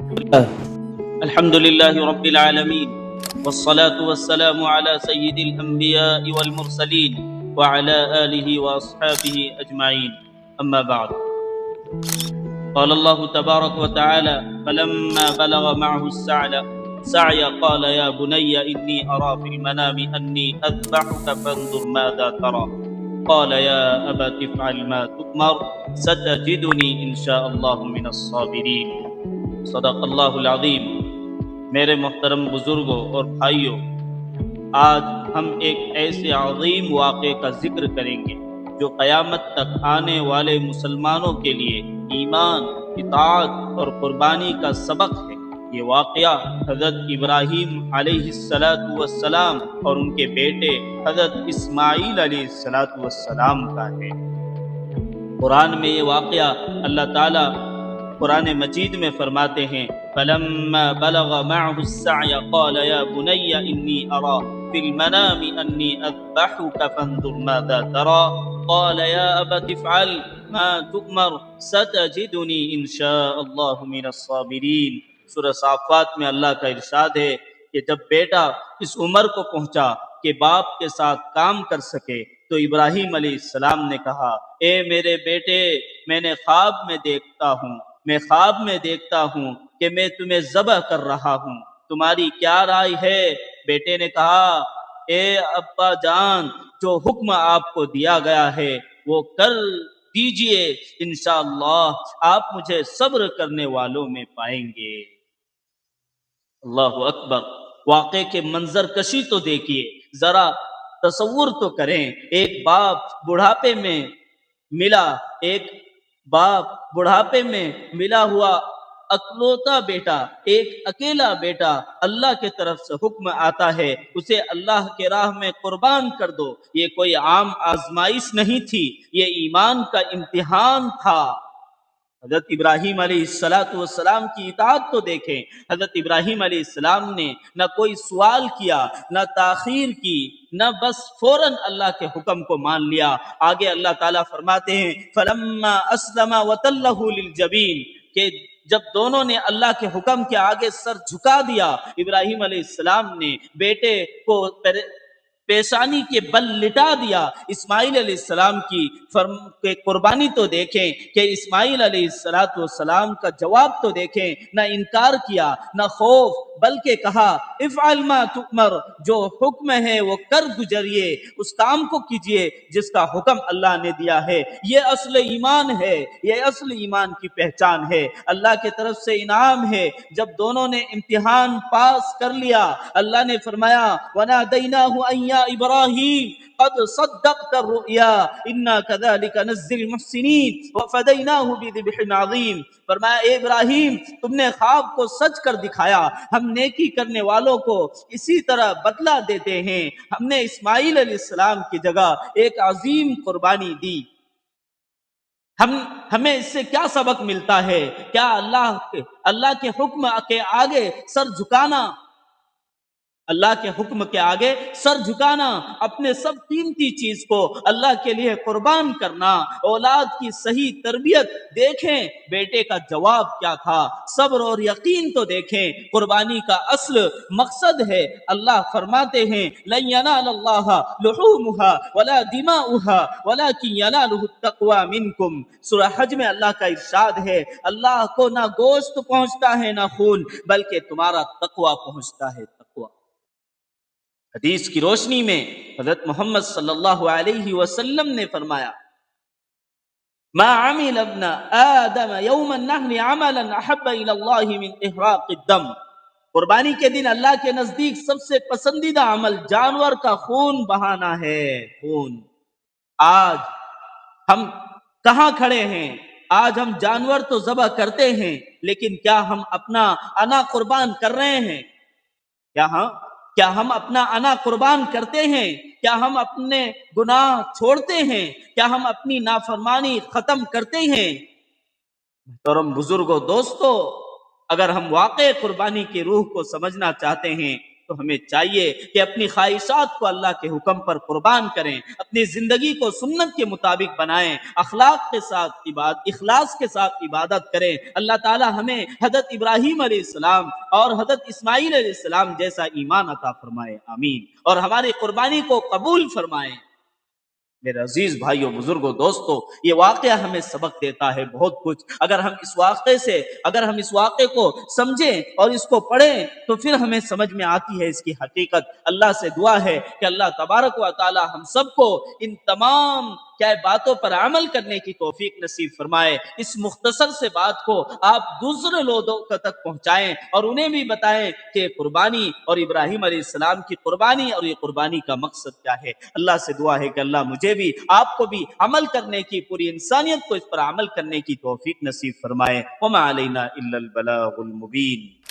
الحمد لله رب العالمين والصلاة والسلام على سيد الأنبياء والمرسلين وعلى آله وأصحابه أجمعين أما بعد قال الله تبارك وتعالى فلما بلغ معه السعي قال يا بني إني أرى في المنام أني أذبحك فانظر ماذا ترى قال يا أبت افعل ما تؤمر ستجدني إن شاء الله من الصابرين صدق اللہ العظیم۔ میرے محترم بزرگوں اور بھائیوں، آج ہم ایک ایسے عظیم واقعے کا ذکر کریں گے جو قیامت تک آنے والے مسلمانوں کے لیے ایمان، اطاعت اور قربانی کا سبق ہے۔ یہ واقعہ حضرت ابراہیم علیہ السلام اور ان کے بیٹے حضرت اسماعیل علیہ السلام کا ہے۔ قرآن میں یہ واقعہ اللہ تعالیٰ قرآن مجید میں فرماتے ہیں فَلَمَّا بَلَغَ مَعْهُ السَّعْيَ قَالَ يَا بُنَيَّ إِنِّي أَرَى فِي الْمَنَامِ أَنِّي أَذْبَحُكَ فَانظُرْ مَاذَا تَرَى قَالَ يَا أَبَتِ افْعَلْ مَا تُؤْمَرْ سَتَجِدُنِي إِنْ شَاءَ اللَّهُ مِنَ الصَّابِرِينَ۔ سورہ صافات میں اللہ کا ارشاد ہے کہ جب بیٹا اس عمر کو پہنچا کہ باپ کے ساتھ کام کر سکے تو ابراہیم علیہ السلام نے کہا اے میرے بیٹے، میں خواب میں دیکھتا ہوں کہ میں تمہیں ذبح کر رہا ہوں، تمہاری کیا رائے ہے؟ بیٹے نے کہا اے ابا جان، جو حکم آپ کو دیا گیا ہے وہ کر دیجئے، انشاءاللہ آپ مجھے صبر کرنے والوں میں پائیں گے۔ اللہ اکبر۔ واقعے کے منظر کشی تو دیکھیے، ذرا تصور تو کریں۔ ایک باپ بڑھاپے میں ملا ہوا اکلوتا بیٹا، ایک اکیلا بیٹا، اللہ کے طرف سے حکم آتا ہے اسے اللہ کے راہ میں قربان کر دو۔ یہ کوئی عام آزمائش نہیں تھی، یہ ایمان کا امتحان تھا۔ حضرت ابراہیم علیہ السلام کی اطاعت تو دیکھیں۔ حضرت ابراہیم علیہ السلام نے نہ کوئی سوال کیا، نہ تاخیر کی، نہ بس فوراً اللہ کے حکم کو مان لیا۔ آگے اللہ تعالیٰ فرماتے ہیں فَلَمَّا أَسْلَمَ وَتَلَّهُ لِلْجَبِينِ کہ جب دونوں نے اللہ کے حکم کے آگے سر جھکا دیا، ابراہیم علیہ السلام نے بیٹے کو پیشانی کے بل لٹا دیا۔ اسماعیل علیہ السلام کی قربانی تو دیکھیں کہ اسماعیل علیہ السلام کا جواب تو دیکھیں، نہ انکار کیا، نہ خوف، بلکہ کہا افعل ما تؤمر، جو حکم ہے وہ کر گزریے، اس کام کو کیجئے جس کا حکم اللہ نے دیا ہے۔ یہ اصل ایمان ہے، یہ اصل ایمان کی پہچان ہے، اللہ کی طرف سے انعام ہے۔ جب دونوں نے امتحان پاس کر لیا، اللہ نے فرمایا وَنَادَيْنَاهُ أَن يَا إِبْرَاهِيمُ قَدْ صَدَّقْتَ الرُّؤْيَا إِنَّا كَذَلِكَ نَجْزِي الْمُحْسِنِينَ وَفَدَيْنَاهُ بِذِبْحٍ عَظِيمٍ۔ فرمایا اے ابراہیم، تم نے خواب کو سچ کر دکھایا، ہم نیکی کرنے والوں کو اسی طرح بدلہ دیتے ہیں۔ ہم نے اسماعیل علیہ السلام کی جگہ ایک عظیم قربانی دی۔ ہمیں اس سے کیا سبق ملتا ہے؟ کیا اللہ کے حکم کے آگے سر جھکانا، اللہ کے حکم کے آگے سر جھکانا، اپنے سب قیمتی چیز کو اللہ کے لیے قربان کرنا، اولاد کی صحیح تربیت دیکھیں، بیٹے کا جواب کیا تھا، صبر اور یقین تو دیکھیں۔ قربانی کا اصل مقصد ہے، اللہ فرماتے ہیں لن ینال اللہ لحومها ولا دماؤها ولکن ینالہ التقوی منکم۔ سورہ حج میں اللہ کا ارشاد ہے اللہ کو نہ گوشت پہنچتا ہے نہ خون، بلکہ تمہارا تقوی پہنچتا ہے، تقوی۔ حدیث کی روشنی میں حضرت محمد صلی اللہ علیہ وسلم نے فرمایا ما عمل ابن آدم یوم النحر عملا احب الى اللہ من احراق الدم۔ قربانی کے دن اللہ کے نزدیک سب سے پسندیدہ عمل جانور کا خون بہانا ہے، خون۔ آج ہم کہاں کھڑے ہیں؟ آج ہم جانور تو ذبح کرتے ہیں، لیکن کیا ہم اپنا انا قربان کر رہے ہیں؟ کیا ہم اپنا انا قربان کرتے ہیں؟ کیا ہم اپنے گناہ چھوڑتے ہیں؟ کیا ہم اپنی نافرمانی ختم کرتے ہیں؟ محترم بزرگوں، دوستو، اگر ہم واقع قربانی کی روح کو سمجھنا چاہتے ہیں تو ہمیں چاہیے کہ اپنی خواہشات کو اللہ کے حکم پر قربان کریں، اپنی زندگی کو سنت کے مطابق بنائیں، اخلاص کے ساتھ عبادت کریں۔ اللہ تعالی ہمیں حضرت ابراہیم علیہ السلام اور حضرت اسماعیل علیہ السلام جیسا ایمان عطا فرمائے، آمین، اور ہماری قربانی کو قبول فرمائے۔ میرے عزیز بھائیوں، بزرگوں، دوستوں، یہ واقعہ ہمیں سبق دیتا ہے بہت کچھ۔ اگر ہم اس واقعے کو سمجھیں اور اس کو پڑھیں تو پھر ہمیں سمجھ میں آتی ہے اس کی حقیقت۔ اللہ سے دعا ہے کہ اللہ تبارک و تعالی ہم سب کو ان تمام باتوں پر عمل کرنے کی توفیق نصیب فرمائے۔ اس مختصر سے بات کو آپ دوسرے لوگوں تک پہنچائیں اور انہیں بھی بتائیں کہ قربانی اور ابراہیم علیہ السلام کی قربانی اور یہ قربانی کا مقصد کیا ہے۔ اللہ سے دعا ہے کہ اللہ مجھے بھی، آپ کو بھی عمل کرنے کی، پوری انسانیت کو اس پر عمل کرنے کی توفیق نصیب فرمائے۔ وما علینا الا البلاغ المبین۔